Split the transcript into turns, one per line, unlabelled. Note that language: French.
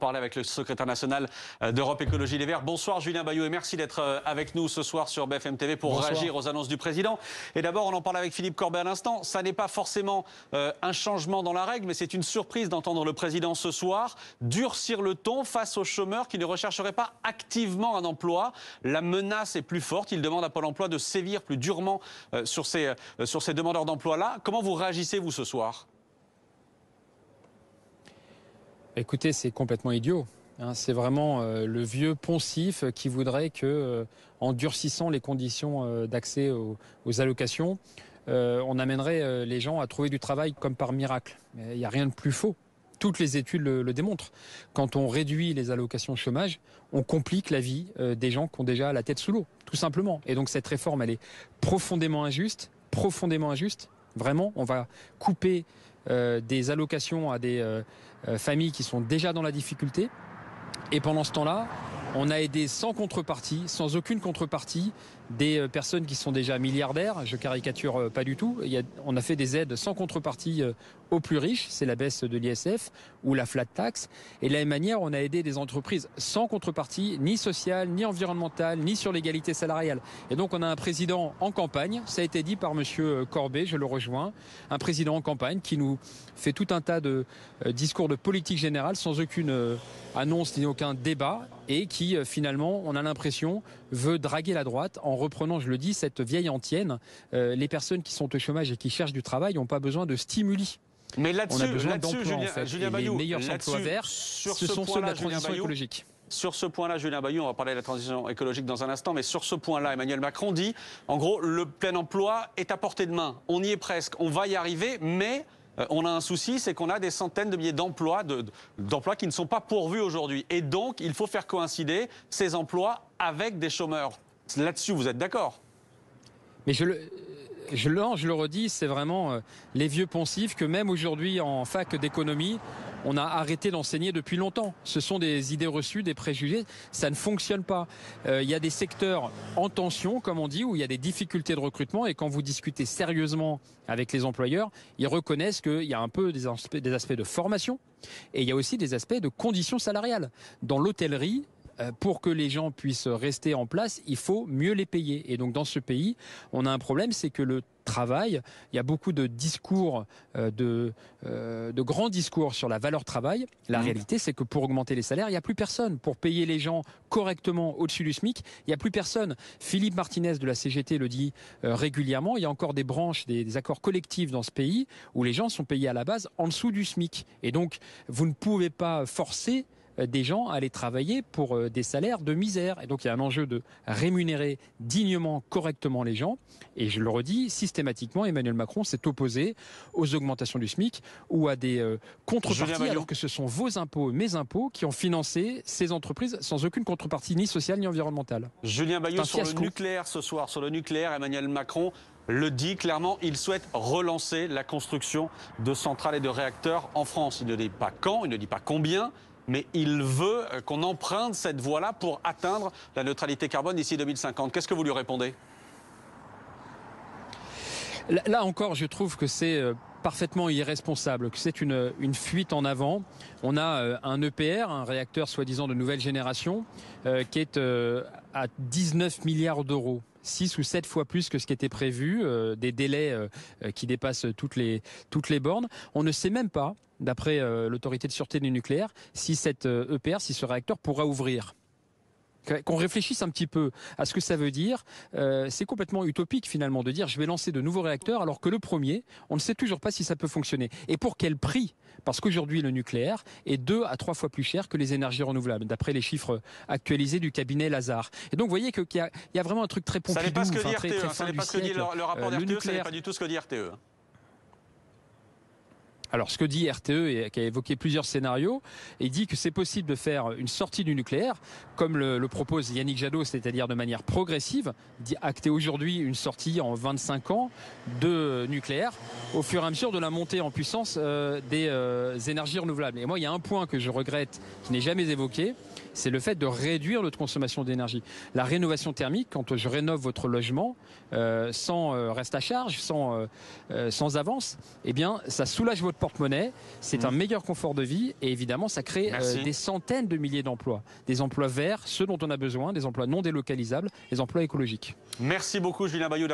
parler avec le secrétaire national d'Europe Écologie Les Verts. Bonsoir Julien Bayou et merci d'être avec nous ce soir sur BFM TV pour réagir aux annonces du président. Et d'abord, on en parle avec Philippe Corbet à l'instant. Ça n'est pas forcément un changement dans la règle, mais c'est une surprise d'entendre le président ce soir durcir le ton face aux chômeurs qui ne rechercheraient pas activement un emploi. La menace est plus forte. Il demande à Pôle emploi de sévir plus durement sur ces demandeurs d'emploi-là. Comment vous réagissez, vous, ce soir ?
Écoutez, c'est complètement idiot. C'est vraiment le vieux poncif qui voudrait que, en durcissant les conditions d'accès aux allocations, on amènerait les gens à trouver du travail comme par miracle. Il n'y a rien de plus faux. Toutes les études le démontrent. Quand on réduit les allocations chômage, on complique la vie des gens qui ont déjà la tête sous l'eau, tout simplement. Et donc cette réforme, elle est profondément injuste. Vraiment, on va couper des allocations à des familles qui sont déjà dans la difficulté. Et pendant ce temps-là, on a aidé sans contrepartie, sans aucune contrepartie, des personnes qui sont déjà milliardaires. Je caricature pas du tout. On a fait des aides sans contrepartie aux plus riches. C'est la baisse de l'ISF ou la flat tax. Et de la même manière, on a aidé des entreprises sans contrepartie, ni sociale, ni environnementale, ni sur l'égalité salariale. Et donc, on a un président en campagne. Ça a été dit par monsieur Corbet, je le rejoins. Un président en campagne qui nous fait tout un tas de discours de politique générale sans aucune annonce ni aucun débat et qui, finalement, on a l'impression, veut draguer la droite en reprenant, je le dis, cette vieille antienne. Les personnes qui sont au chômage et qui cherchent du travail n'ont pas besoin de stimuli.
Mais là-dessus,
Julien Bayou, les meilleurs emplois verts, ce sont ceux de la transition écologique.
Sur ce point-là, Julien Bayou, on va parler de la transition écologique dans un instant, mais sur ce point-là, Emmanuel Macron dit, en gros, le plein emploi est à portée de main. On y est presque, on va y arriver, mais on a un souci, c'est qu'on a des centaines de milliers d'emplois qui ne sont pas pourvus aujourd'hui. Et donc, il faut faire coïncider ces emplois avec des chômeurs. Là-dessus, vous êtes d'accord ?
Mais je le redis, c'est vraiment les vieux poncifs que même aujourd'hui en fac d'économie, on a arrêté d'enseigner depuis longtemps. Ce sont des idées reçues, des préjugés. Ça ne fonctionne pas. Il y a des secteurs en tension, comme on dit, où il y a des difficultés de recrutement. Et quand vous discutez sérieusement avec les employeurs, ils reconnaissent qu'il y a un peu des aspects de formation. Et il y a aussi des aspects de conditions salariales. Dans l'hôtellerie, pour que les gens puissent rester en place, il faut mieux les payer. Et donc dans ce pays, on a un problème, c'est que le travail, il y a beaucoup de discours, de grands discours sur la valeur travail. La réalité, c'est que pour augmenter les salaires, il n'y a plus personne. Pour payer les gens correctement au-dessus du SMIC, il n'y a plus personne. Philippe Martinez de la CGT le dit régulièrement. Il y a encore des branches, des accords collectifs dans ce pays où les gens sont payés à la base en dessous du SMIC. Et donc, vous ne pouvez pas forcer des gens à aller travailler pour des salaires de misère. Et donc il y a un enjeu de rémunérer dignement, correctement les gens. Et je le redis, systématiquement, Emmanuel Macron s'est opposé aux augmentations du SMIC ou à des contreparties, alors que ce sont vos impôts, mes impôts, qui ont financé ces entreprises sans aucune contrepartie ni sociale ni environnementale.
Julien Bayou, sur le nucléaire ce soir, sur le nucléaire, Emmanuel Macron le dit clairement, il souhaite relancer la construction de centrales et de réacteurs en France. Il ne dit pas quand, il ne dit pas combien, mais il veut qu'on emprunte cette voie-là pour atteindre la neutralité carbone d'ici 2050. Qu'est-ce que vous lui répondez ?
Là encore, je trouve que c'est parfaitement irresponsable, que c'est une fuite en avant. On a un EPR, un réacteur soi-disant de nouvelle génération, qui est à 19 milliards d'euros. 6 ou 7 fois plus que ce qui était prévu, des délais qui dépassent toutes les bornes. On ne sait même pas, d'après l'autorité de sûreté du nucléaire, si cet EPR, si ce réacteur pourra ouvrir. Qu'on réfléchisse un petit peu à ce que ça veut dire. C'est complètement utopique finalement de dire je vais lancer de nouveaux réacteurs alors que le premier, on ne sait toujours pas si ça peut fonctionner. Et pour quel prix ? Parce qu'aujourd'hui le nucléaire est 2 à 3 fois plus cher que les énergies renouvelables, d'après les chiffres actualisés du cabinet Lazare. Et donc vous voyez qu'il y a vraiment un truc très Pompidou.
Ça n'est pas ce que dit
très,
RTE,
très
ça n'est pas ce que dit le rapport d'RTE, ça n'est pas du tout ce que dit RTE.
Alors, ce que dit RTE, et qui a évoqué plusieurs scénarios, il dit que c'est possible de faire une sortie du nucléaire, comme le propose Yannick Jadot, c'est-à-dire de manière progressive, acter aujourd'hui une sortie en 25 ans de nucléaire, au fur et à mesure de la montée en puissance des énergies renouvelables. Et moi, il y a un point que je regrette, qui n'est jamais évoqué, c'est le fait de réduire notre consommation d'énergie. La rénovation thermique, quand je rénove votre logement, sans reste à charge, sans avance, eh bien, ça soulage votre porte-monnaie, c'est un meilleur confort de vie et évidemment ça crée des centaines de milliers d'emplois. Des emplois verts, ceux dont on a besoin, des emplois non délocalisables, des emplois écologiques.
Merci beaucoup Julien Bayou.